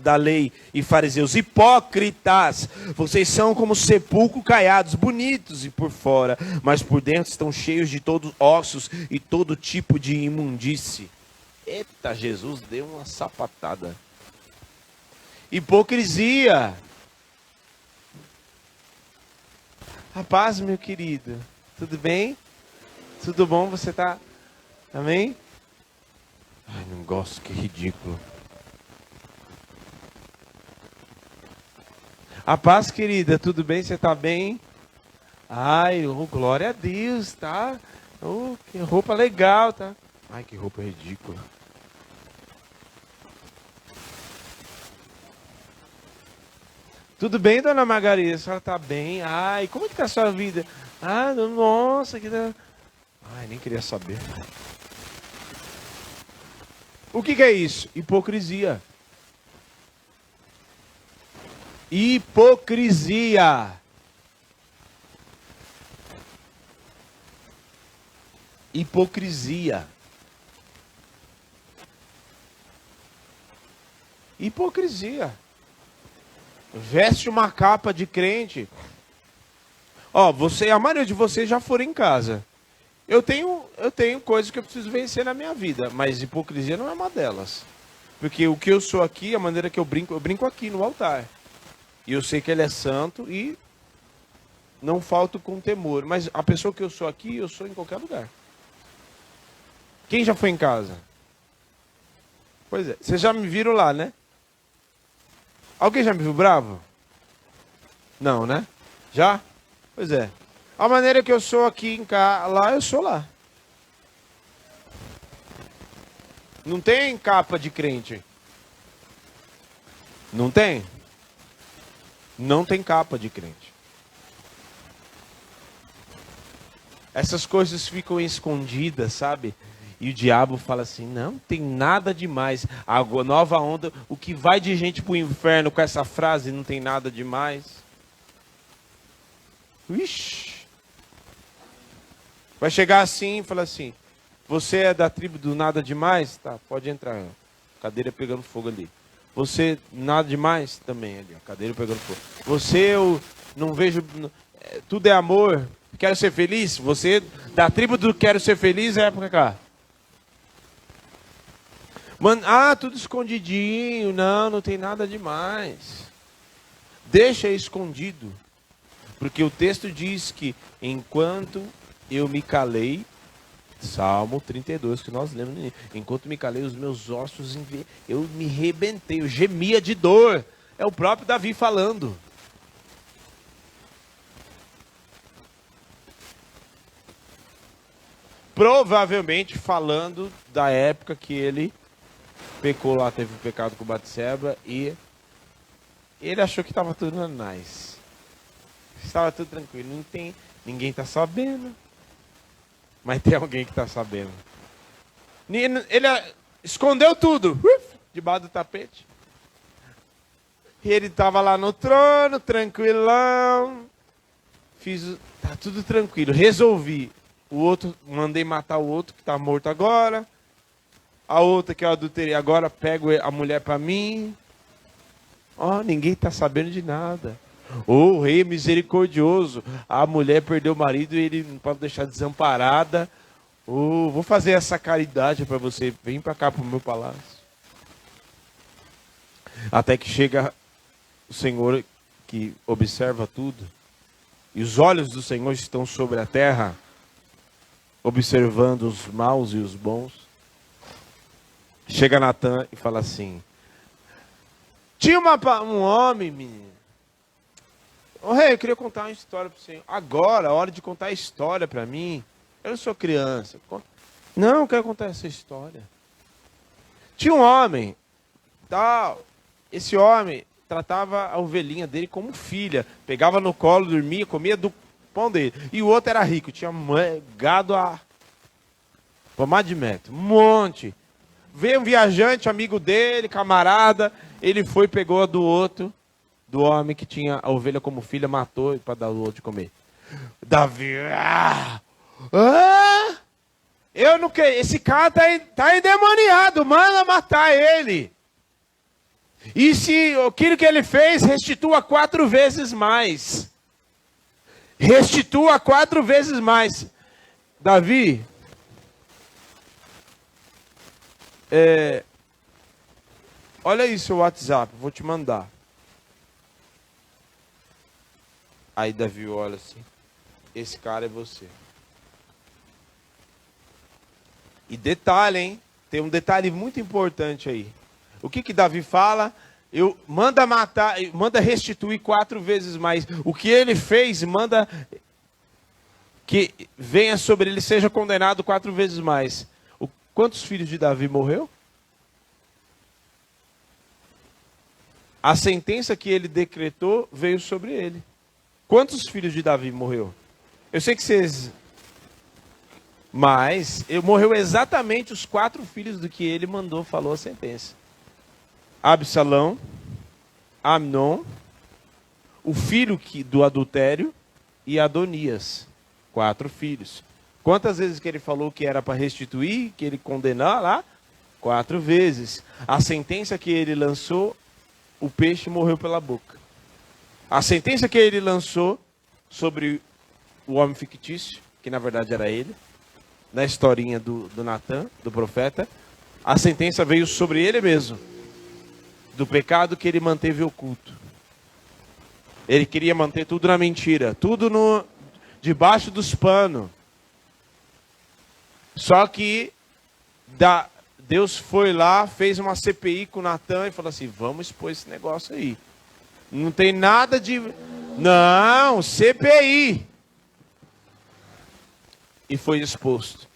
S1: da lei e fariseus hipócritas, vocês são como sepulcro caiados, bonitos e por fora, mas por dentro estão cheios de todos ossos e todo tipo de imundície. Eita, Jesus deu uma sapatada. Hipocrisia. Rapaz, meu querido, tudo bem? Tudo bom? Você tá... Amém? Ai, não gosto, que ridículo. A paz, querida, tudo bem? Você tá bem? Ai, oh, glória a Deus, tá? Oh, que roupa legal, tá? Ai, que roupa ridícula. Tudo bem, dona Margarida? A senhora tá bem? Ai, como é que tá a sua vida? Ah, nossa, que... Ai, nem queria saber. O que é isso? Hipocrisia. Hipocrisia. Hipocrisia. Hipocrisia. Veste uma capa de crente. Ó, a maioria de vocês já foram em casa. Eu tenho coisas que eu preciso vencer na minha vida, mas hipocrisia não é uma delas. Porque o que eu sou aqui, a maneira que eu brinco aqui no altar. E eu sei que ele é santo e não falto com temor. Mas a pessoa que eu sou aqui, eu sou em qualquer lugar. Quem já foi em casa? Pois é, vocês já me viram lá, né? Alguém já me viu bravo? Não, né? Já? Pois é. A maneira que eu sou aqui em casa, lá eu sou lá. Não tem capa de crente. Não tem? Não tem capa de crente. Essas coisas ficam escondidas, sabe? E o diabo fala assim, não tem nada demais. A nova onda, o que vai de gente pro inferno com essa frase, não tem nada demais. Ixi. Vai chegar assim e falar assim, você é da tribo do nada demais? Tá, pode entrar. Cadeira pegando fogo ali. Você, nada demais? Também ali, cadeira pegando fogo. Você, eu não vejo, tudo é amor, quero ser feliz? Você, da tribo do quero ser feliz, é pra cá. Mano, tudo escondidinho, não tem nada demais. Deixa escondido. Porque o texto diz que enquanto eu me calei, Salmo 32, que nós lemos, enquanto me calei, os meus ossos, eu me rebentei, eu gemia de dor. É o próprio Davi falando. Provavelmente falando da época que ele pecou lá, teve um pecado com Batseba e ele achou que estava tudo nice. Estava tudo tranquilo, ninguém está sabendo. Mas tem alguém que está sabendo. Ele escondeu tudo, debaixo do tapete. E ele estava lá no trono, tranquilão. Tá tudo tranquilo, resolvi. O outro, mandei matar o outro que está morto agora. A outra que eu adulterei agora, pego a mulher para mim. Ninguém está sabendo de nada. O rei misericordioso. A mulher perdeu o marido e ele não pode deixar desamparada. Vou fazer essa caridade para você. Vem para cá, para o meu palácio. Até que chega o Senhor que observa tudo. E os olhos do Senhor estão sobre a terra, observando os maus e os bons. Chega Natan e fala assim: tinha um homem, menino. Rei, eu queria contar uma história para o senhor. Agora, a hora de contar a história para mim. Eu não sou criança. Não, eu quero contar essa história. Tinha um homem, tal. Esse homem tratava a ovelhinha dele como filha. Pegava no colo, dormia, comia do pão dele. E o outro era rico, tinha gado a pomar de metro, um monte. Veio um viajante, amigo dele, camarada. Ele foi, pegou a do outro. Do homem que tinha a ovelha como filha, matou para dar o outro de comer. Davi, eu não quero, esse cara tá endemoniado, manda matar ele. E se aquilo que ele fez, restitua 4 vezes mais. Restitua 4 vezes mais. Davi, olha aí seu WhatsApp, vou te mandar. Aí Davi olha assim, esse cara é você. E detalhe, hein? Tem um detalhe muito importante aí. O que Davi fala? Manda matar, manda restituir 4 vezes mais. O que ele fez, manda que venha sobre ele, seja condenado 4 vezes mais. Quantos filhos de Davi morreu? A sentença que ele decretou veio sobre ele. Quantos filhos de Davi morreu? Eu sei que vocês... Mas morreu exatamente os 4 filhos do que ele mandou, falou a sentença. Absalão, Amnon, o filho do adultério e Adonias. 4 filhos. Quantas vezes que ele falou que era para restituir, que ele condenar lá? 4 vezes. A sentença que ele lançou, o peixe morreu pela boca. A sentença que ele lançou sobre o homem fictício, que na verdade era ele, na historinha do Natan, do profeta, A sentença veio sobre ele mesmo, do pecado que ele manteve oculto. Ele queria manter tudo na mentira, tudo debaixo dos panos. Só que Deus foi lá, fez uma CPI com Natan e falou assim, vamos expor esse negócio aí. Não tem nada de... Não, CPI. E foi exposto.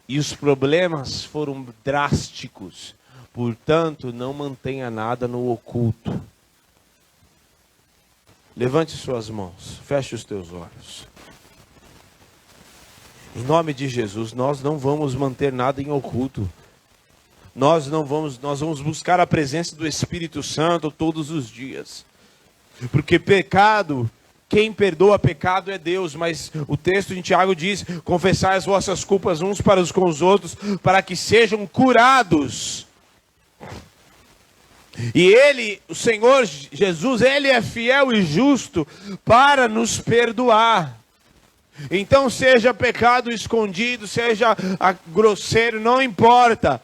S1: E os problemas foram drásticos. Portanto, não mantenha nada no oculto. Levante suas mãos, feche os teus olhos. Em nome de Jesus, nós não vamos manter nada em oculto. Nós vamos buscar a presença do Espírito Santo todos os dias. Porque pecado, quem perdoa pecado é Deus, mas o texto de Tiago diz, confessai as vossas culpas uns para os outros, para que sejam curados. E Ele, o Senhor Jesus, Ele é fiel e justo para nos perdoar. Então seja pecado escondido, seja grosseiro, não importa.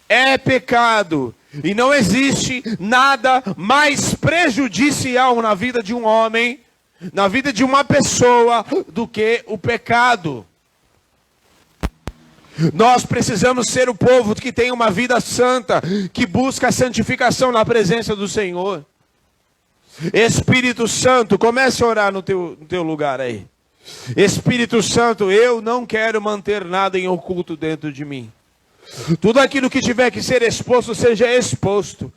S1: É pecado. E não existe nada mais prejudicial na vida de um homem, na vida de uma pessoa, do que o pecado. Nós precisamos ser o povo que tem uma vida santa, que busca a santificação na presença do Senhor. Espírito Santo, comece a orar no teu lugar aí. Espírito Santo, eu não quero manter nada em oculto dentro de mim. Tudo aquilo que tiver que ser exposto, seja exposto.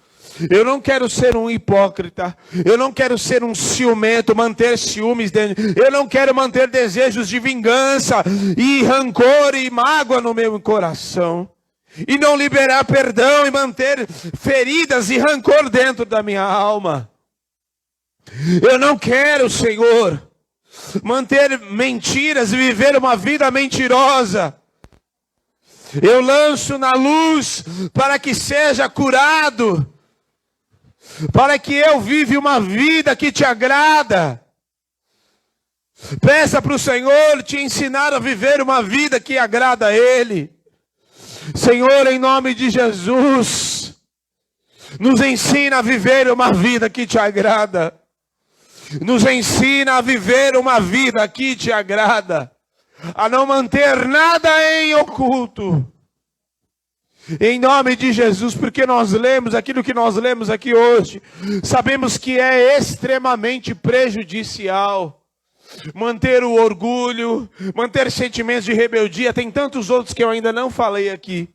S1: Eu não quero ser um hipócrita. Eu não quero ser um ciumento, manter ciúmes dentro. Eu não quero manter desejos de vingança e rancor e mágoa no meu coração. E não liberar perdão e manter feridas e rancor dentro da minha alma. Eu não quero, Senhor, manter mentiras e viver uma vida mentirosa. Eu lanço na luz para que seja curado. Para que eu viva uma vida que te agrada. Peça para o Senhor te ensinar a viver uma vida que agrada a Ele. Senhor, em nome de Jesus, nos ensina a viver uma vida que te agrada. Nos ensina a viver uma vida que te agrada. A não manter nada em oculto. Em nome de Jesus, porque nós lemos aquilo que nós lemos aqui hoje, sabemos que é extremamente prejudicial. Manter o orgulho, manter sentimentos de rebeldia, tem tantos outros que eu ainda não falei aqui.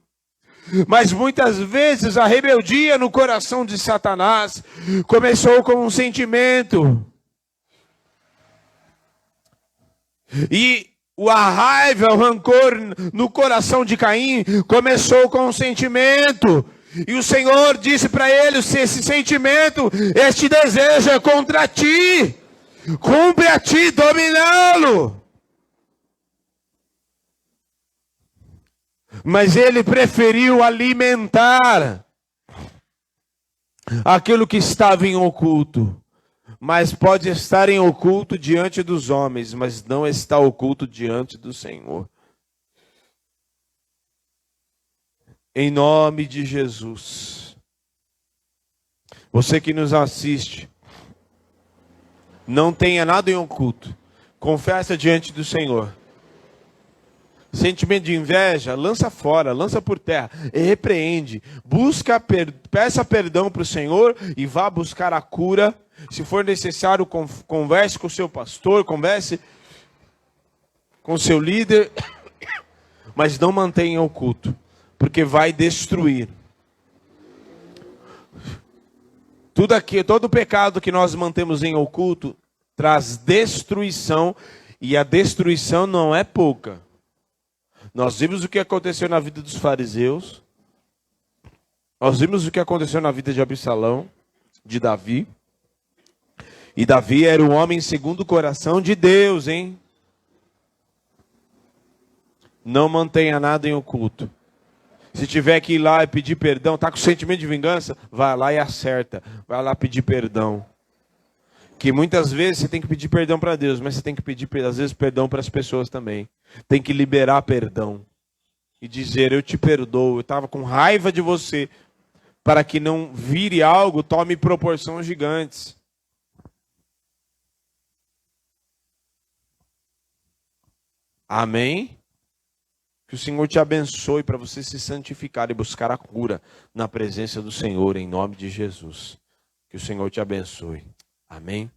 S1: Mas muitas vezes a rebeldia no coração de Satanás começou com um sentimento. E a raiva, o rancor no coração de Caim começou com um sentimento. E o Senhor disse para ele, se esse sentimento, este desejo é contra ti, cumpre a ti dominá-lo. Mas ele preferiu alimentar aquilo que estava em oculto. Mas pode estar em oculto diante dos homens, mas não está oculto diante do Senhor. Em nome de Jesus. Você que nos assiste, não tenha nada em oculto. Confessa diante do Senhor. Sentimento de inveja, lança fora, lança por terra, e repreende. Peça perdão para o Senhor e vá buscar a cura. Se for necessário, converse com o seu pastor, converse com o seu líder, mas não mantenha oculto, porque vai destruir. Todo pecado que nós mantemos em oculto traz destruição, e a destruição não é pouca. Nós vimos o que aconteceu na vida dos fariseus, nós vimos o que aconteceu na vida de Absalão, de Davi. E Davi era um homem segundo o coração de Deus, hein? Não mantenha nada em oculto. Se tiver que ir lá e pedir perdão, está com sentimento de vingança, vai lá e acerta. Vai lá pedir perdão. Que muitas vezes você tem que pedir perdão para Deus, mas você tem que pedir, às vezes, perdão para as pessoas também. Tem que liberar perdão. e dizer: eu te perdoo, eu estava com raiva de você, para que não vire algo, tome proporções gigantes. Amém? Que o Senhor te abençoe para você se santificar e buscar a cura na presença do Senhor, em nome de Jesus. Que o Senhor te abençoe. Amém?